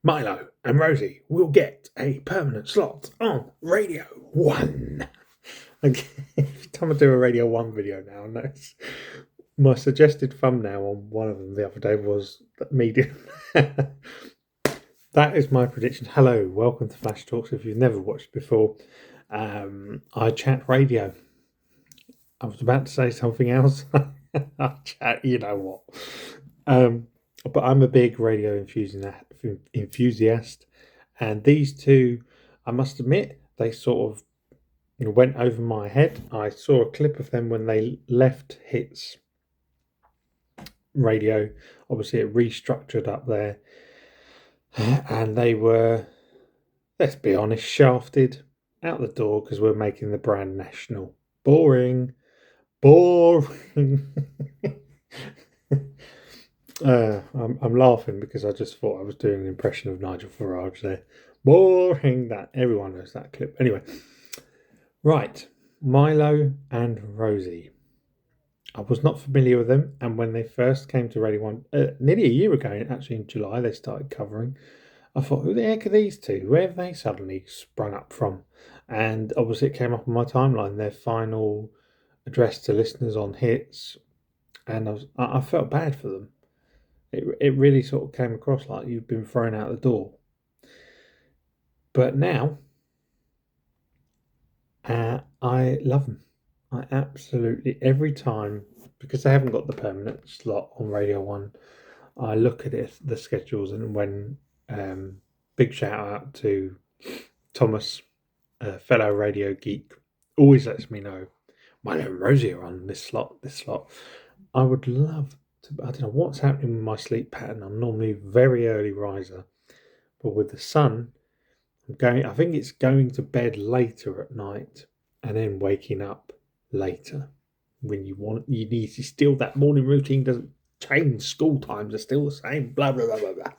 Mylo and Rosie will get a permanent slot on Radio 1. Every time I do a Radio 1 video now, and that's my suggested thumbnail on one of them the other day was me doing that is my prediction. Hello, welcome to Flash Talks. If you've never watched before, I chat radio. I was about to say something else. I chat, you know what. But I'm a big radio enthusiast, and these two, I must admit, they sort of went over my head. I saw a clip of them when they left Hits Radio. Obviously, it restructured up there, and they were, let's be honest, shafted out the door because we're making the brand national. Boring. I'm laughing because I just thought I was doing an impression of Nigel Farage there. Boring. That everyone knows that clip. Anyway, right, Mylo and Rosie. I was not familiar with them, and when they first came to Radio 1, nearly a year ago, actually in July, they started covering. I thought, who the heck are these two? Where have they suddenly sprung up from? And obviously, it came up on my timeline, their final address to listeners on Hits, and I felt bad for them. It really sort of came across like you've been thrown out the door. But now, I love them. I absolutely, every time, because they haven't got the permanent slot on Radio 1, I look at it, the schedules, and when big shout out to Thomas, a fellow radio geek, always lets me know Mylo and Rosie are on this slot. I would love to. I don't know what's happening with my sleep pattern. I'm normally a very early riser, but with the sun, I think it's going to bed later at night and then waking up later when you need to still, that morning routine doesn't change. School times are still the same, blah blah blah blah blah.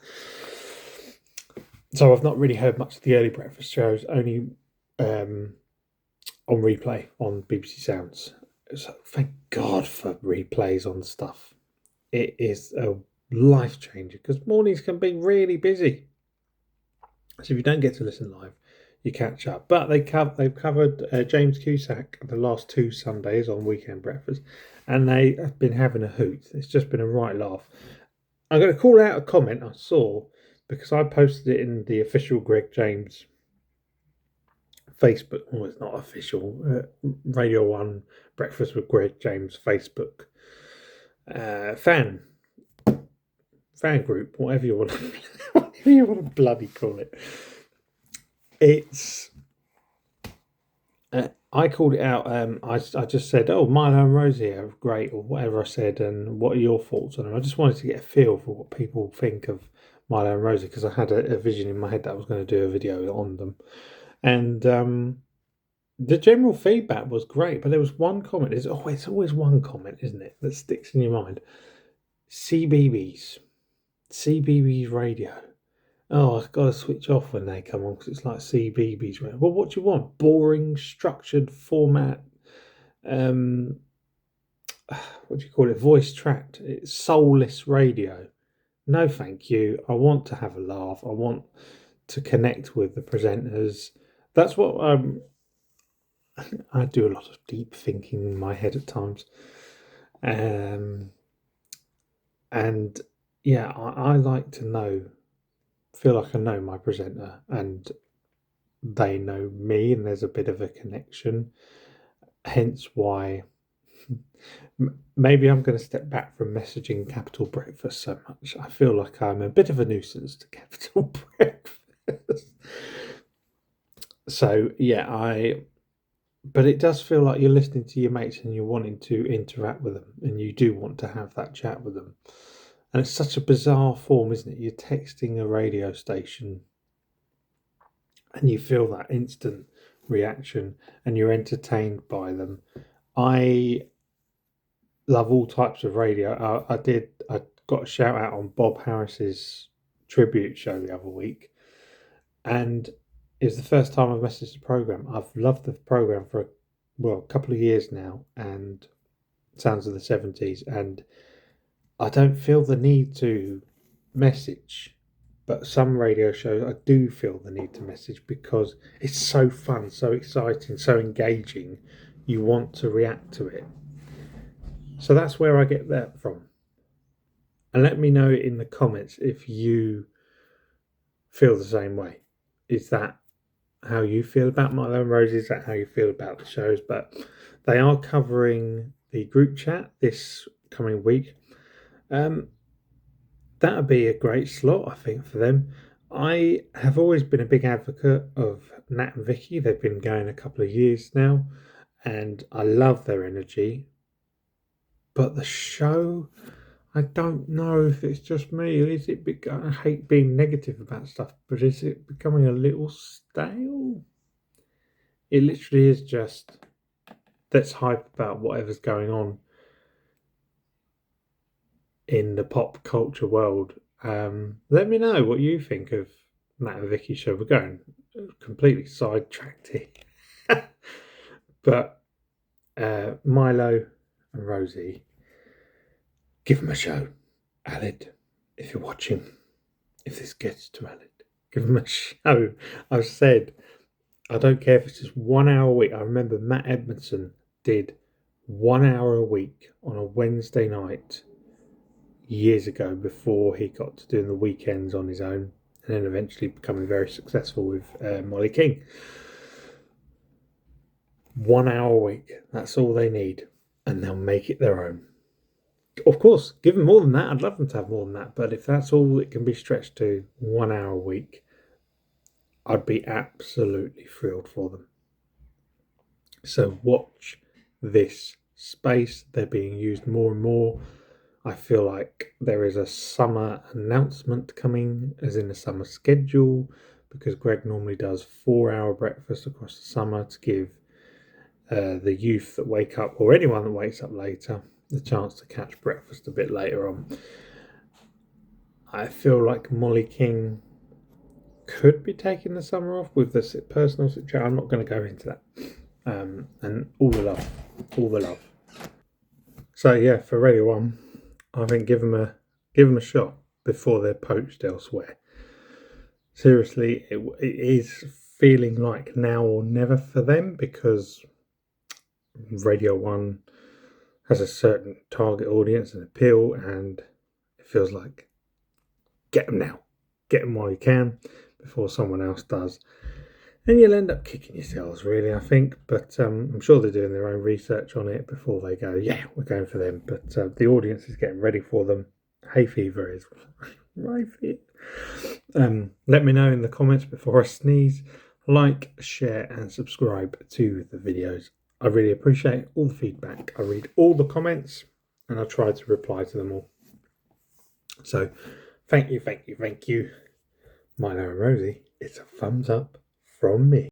So I've not really heard much of the early breakfast shows, only on replay on BBC Sounds. So thank God for replays on stuff. It is a life changer because mornings can be really busy. So if you don't get to listen live, you catch up. But they've covered James Cusack the last two Sundays on Weekend Breakfast, and they have been having a hoot. It's just been a right laugh. I'm going to call out a comment I saw because I posted it in the official Greg James Facebook. Well, it's not official. Radio 1 Breakfast with Greg James Facebook fan group, whatever you want to bloody call it. It's I called it out. I just said, "Oh, Mylo and Rosie are great," or whatever I said, and what are your thoughts on them? I just wanted to get a feel for what people think of Mylo and Rosie because I had a vision in my head that I was going to do a video on them, and the general feedback was great. But there was one comment. It's always one comment, isn't it, that sticks in your mind? CBeebies radio. Oh, I've got to switch off when they come on because it's like CBeebies. Well, what do you want? Boring, structured format. What do you call it? Voice tracked. It's soulless radio. No, thank you. I want to have a laugh. I want to connect with the presenters. That's what I do a lot of deep thinking in my head at times. And yeah, I like to feel like I know my presenter and they know me, and there's a bit of a connection. Hence why maybe I'm going to step back from messaging Capital Breakfast so much. I feel like I'm a bit of a nuisance to Capital Breakfast. So yeah, but it does feel like you're listening to your mates and you're wanting to interact with them and you do want to have that chat with them. And it's such a bizarre form, isn't it? You're texting a radio station and you feel that instant reaction and you're entertained by them. I love all types of radio. I got a shout out on Bob Harris's tribute show the other week, and it was the first time I've messaged the program. I've loved the program for a couple of years now, and Sounds of the 70s, and I don't feel the need to message But some radio shows, I do feel the need to message because it's so fun, so exciting, so engaging. You want to react to it. So that's where I get that from. And let me know in the comments if you feel the same way. Is that how you feel about Mylo&Rosie? Is that how you feel about the shows? But they are covering the group chat this coming week. That would be a great slot, I think, for them. I have always been a big advocate of Nat and Vicky. They've been going a couple of years now, and I love their energy. But the show, I don't know if it's just me. Is it? I hate being negative about stuff, but is it becoming a little stale? It literally is just let's hype about whatever's going on in the pop culture world. Let me know what you think of Nat and Vicky show. We're going completely sidetracked here, but Mylo and Rosie, give them a show. Aled, if you're watching, if this gets to Aled, give them a show. I've said I don't care if it's just 1 hour a week. I remember Matt Edmondson did 1 hour a week on a Wednesday night years ago before he got to doing the weekends on his own and then eventually becoming very successful with Molly King. 1 hour a week, that's all they need, and they'll make it their own. Of course, give them more than that. I'd love them to have more than that, but if that's all it can be stretched to, 1 hour a week, I'd be absolutely thrilled for them. So watch this space. They're being used more and more. I feel like there is a summer announcement coming, as in a summer schedule, because Greg normally does 4-hour breakfast across the summer to give the youth that wake up, or anyone that wakes up later, the chance to catch breakfast a bit later on. I feel like Molly King could be taking the summer off with the personal situation. I'm not going to go into that. And all the love. So yeah, for Radio 1, I think give them a shot before they're poached elsewhere. Seriously, it is feeling like now or never for them, because Radio 1 has a certain target audience and appeal, and it feels like get them now. Get them while you can before someone else does. And you'll end up kicking yourselves, really, I think. But I'm sure they're doing their own research on it before they go, yeah, we're going for them. But the audience is getting ready for them. Hay fever is right here. Let me know in the comments before I sneeze. Like, share, and subscribe to the videos. I really appreciate all the feedback. I read all the comments, and I try to reply to them all. So, thank you. Mylo&Rosie, it's a thumbs up from me.